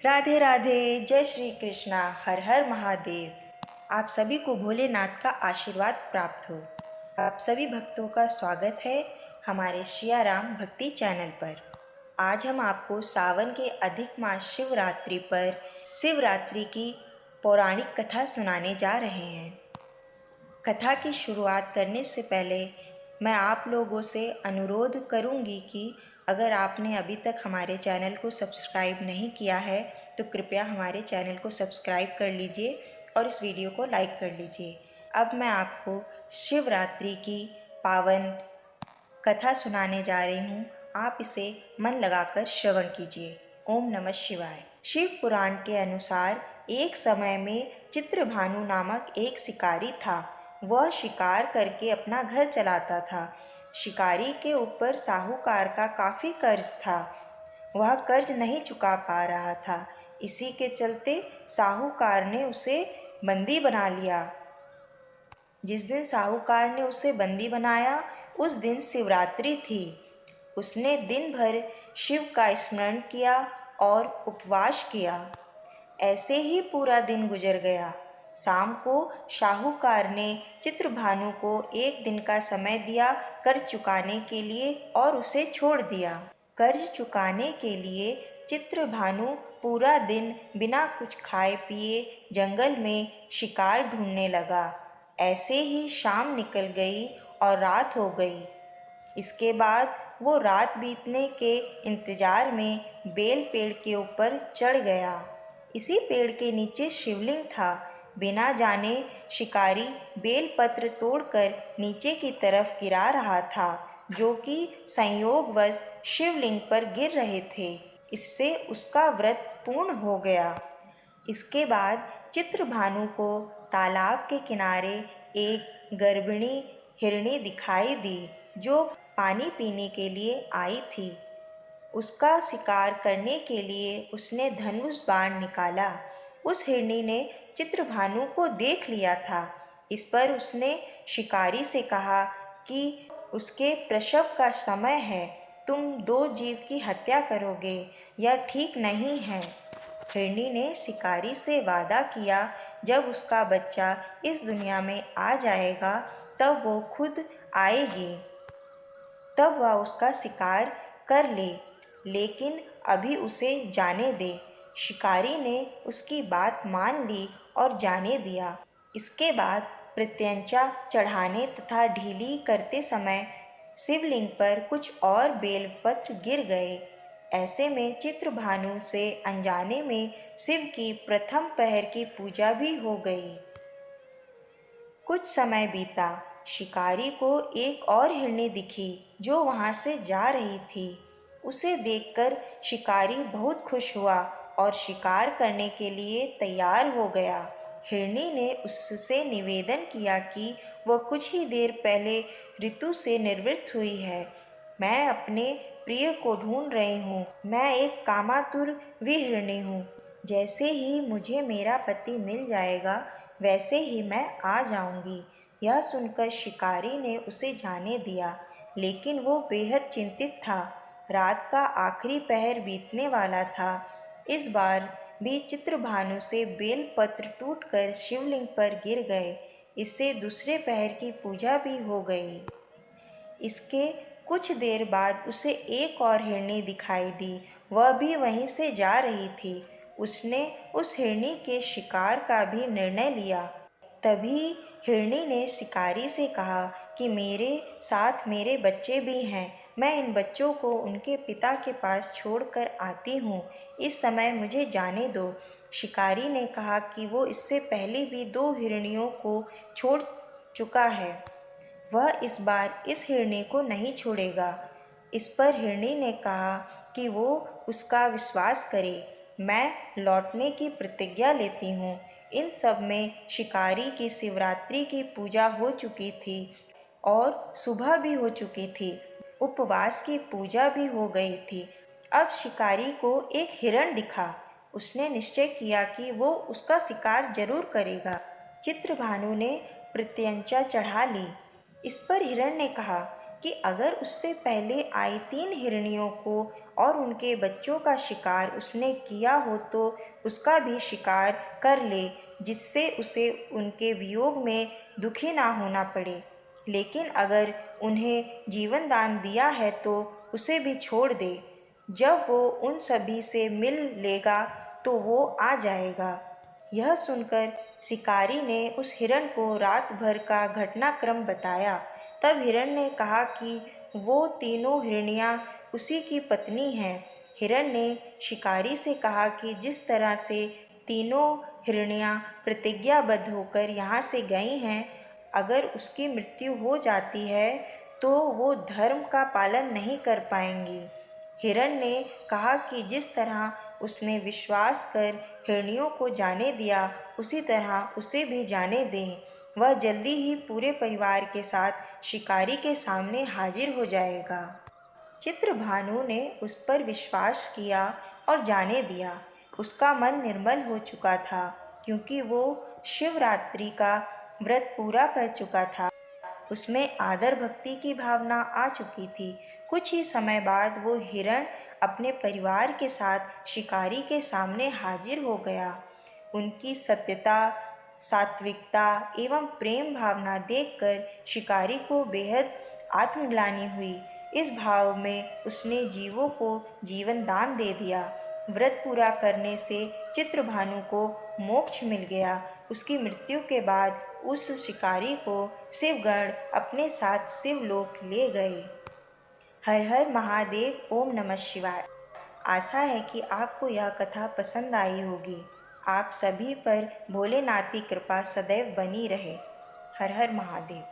राधे राधे, जय श्री कृष्णा, हर हर महादेव। आप सभी को भोलेनाथ का आशीर्वाद प्राप्त हो। आप सभी भक्तों का स्वागत है हमारे श्रिया राम भक्ति चैनल पर। आज हम आपको सावन के अधिक मास शिवरात्रि पर शिवरात्रि की पौराणिक कथा सुनाने जा रहे हैं। कथा की शुरुआत करने से पहले मैं आप लोगों से अनुरोध करूंगी कि अगर आपने अभी तक हमारे चैनल को सब्सक्राइब नहीं किया है तो कृपया हमारे चैनल को सब्सक्राइब कर लीजिए और इस वीडियो को लाइक कर लीजिए। अब मैं आपको शिवरात्रि की पावन कथा सुनाने जा रही हूँ। आप इसे मन लगाकर श्रवण कीजिए। ओम नमः शिवाय। शिव पुराण के अनुसार एक समय में चित्रभानु नामक एक शिकारी था। वह शिकार करके अपना घर चलाता था। शिकारी के ऊपर साहूकार का काफी कर्ज था। वह कर्ज नहीं चुका पा रहा था। इसी के चलते साहूकार ने उसे बंदी बना लिया। जिस दिन साहूकार ने उसे बंदी बनाया उस दिन शिवरात्रि थी। उसने दिन भर शिव का स्मरण किया और उपवास किया। ऐसे ही पूरा दिन गुजर गया। शाम को साहूकार ने चित्रभानु को एक दिन का समय दिया कर्ज चुकाने के लिए और उसे छोड़ दिया। कर्ज चुकाने के लिए चित्रभानु पूरा दिन बिना कुछ खाए पिए जंगल में शिकार ढूंढने लगा। ऐसे ही शाम निकल गई और रात हो गई। इसके बाद वो रात बीतने के इंतजार में बेल पेड़ के ऊपर चढ़ गया। इसी पेड़ के नीचे शिवलिंग था। बिना जाने शिकारी बेलपत्र तोड़कर नीचे की तरफ गिरा रहा था, जो कि संयोगवश शिवलिंग पर गिर रहे थे। इससे उसका व्रत पूर्ण हो गया। इसके बाद चित्रभानु को तालाब के किनारे एक गर्भिणी हिरणी दिखाई दी, जो पानी पीने के लिए आई थी। उसका शिकार करने के लिए उसने धनुष बाण निकाला। उस हिरणी ने चित्रभानु को देख लिया था। इस पर उसने शिकारी से कहा कि उसके प्रसव का समय है, तुम दो जीव की हत्या करोगे, यह ठीक नहीं है। हिरणी ने शिकारी से वादा किया, जब उसका बच्चा इस दुनिया में आ जाएगा तब वो खुद आएगी, तब वह उसका शिकार कर ले, लेकिन अभी उसे जाने दे। शिकारी ने उसकी बात मान ली और जाने दिया। इसके बाद प्रत्यंचा चढ़ाने तथा ढीली करते समय शिवलिंग पर कुछ और बेलपत्र गिर गए। ऐसे में चित्रभानु से अनजाने में शिव की प्रथम पहर की पूजा भी हो गई। कुछ समय बीता। शिकारी को एक और हिरणी दिखी जो वहां से जा रही थी। उसे देखकर शिकारी बहुत खुश हुआ और शिकार करने के लिए तैयार हो गया। हिरणी ने उससे निवेदन किया कि वह कुछ ही देर पहले ऋतु से निवृत्त हुई है। मैं अपने प्रिय को ढूंढ रही हूँ। मैं एक कामातुर विहिरणी हूँ। जैसे ही मुझे मेरा पति मिल जाएगा वैसे ही मैं आ जाऊंगी। यह सुनकर शिकारी ने उसे जाने दिया, लेकिन वो बेहद चिंतित था। रात का आखिरी पहर बीतने वाला था। इस बार भी चित्रभानु से बेलपत्र टूटकर शिवलिंग पर गिर गए। इससे दूसरे पहर की पूजा भी हो गई। इसके कुछ देर बाद उसे एक और हिरणी दिखाई दी। वह भी वहीं से जा रही थी। उसने उस हिरणी के शिकार का भी निर्णय लिया। तभी हिरणी ने शिकारी से कहा कि मेरे साथ मेरे बच्चे भी हैं। मैं इन बच्चों को उनके पिता के पास छोड़कर आती हूँ। इस समय मुझे जाने दो। शिकारी ने कहा कि वो इससे पहले भी दो हिरनियों को छोड़ चुका है। वह इस बार इस हिरणी को नहीं छोड़ेगा। इस पर हिरणी ने कहा कि वो उसका विश्वास करे। मैं लौटने की प्रतिज्ञा लेती हूँ। इन सब में शिकारी की शिवरात्रि की पूजा हो चुकी थी और सुबह भी हो चुकी थी। उपवास की पूजा भी हो गई थी। अब शिकारी को एक हिरण दिखा। उसने निश्चय किया कि वो उसका शिकार जरूर करेगा। चित्रभानु ने प्रत्यंचा चढ़ा ली। इस पर हिरण ने कहा कि अगर उससे पहले आई 3 हिरणियों को और उनके बच्चों का शिकार उसने किया हो तो उसका भी शिकार कर ले, जिससे उसे उनके वियोग में दुखी ना होना पड़े। लेकिन अगर उन्हें जीवन दान दिया है तो उसे भी छोड़ दे। जब वो उन सभी से मिल लेगा तो वो आ जाएगा। यह सुनकर शिकारी ने उस हिरण को रात भर का घटनाक्रम बताया। तब हिरण ने कहा कि वो तीनों हिरनियाँ उसी की पत्नी हैं। हिरण ने शिकारी से कहा कि जिस तरह से तीनों हिरनियाँ प्रतिज्ञाबद्ध होकर यहाँ से गई हैं, अगर उसकी मृत्यु हो जाती है तो वो धर्म का पालन नहीं कर पाएंगी। हिरण ने कहा कि जिस तरह उसने विश्वास कर हिरनियों को जाने दिया, उसी तरह उसे भी जाने दें। वह जल्दी ही पूरे परिवार के साथ शिकारी के सामने हाजिर हो जाएगा। चित्रभानु ने उस पर विश्वास किया और जाने दिया। उसका मन निर्मल हो चुका था, क्योंकि वो शिवरात्रि का व्रत पूरा कर चुका था। उसमें आदर भक्ति की भावना आ चुकी थी। कुछ ही समय बाद वो हिरण अपने परिवार के साथ शिकारी के सामने हाजिर हो गया। उनकी सत्यता, सात्विकता एवं प्रेम भावना देखकर शिकारी को बेहद आत्मग्लानि हुई। इस भाव में उसने जीवों को जीवन दान दे दिया। व्रत पूरा करने से चित्रभानु को मोक्ष मिल गया। उसकी मृत्यु के बाद उस शिकारी को शिवगण अपने साथ शिवलोक ले गए। हर हर महादेव। ओम नमः शिवाय। आशा है कि आपको यह कथा पसंद आई होगी। आप सभी पर भोलेनाथ की कृपा सदैव बनी रहे। हर हर महादेव।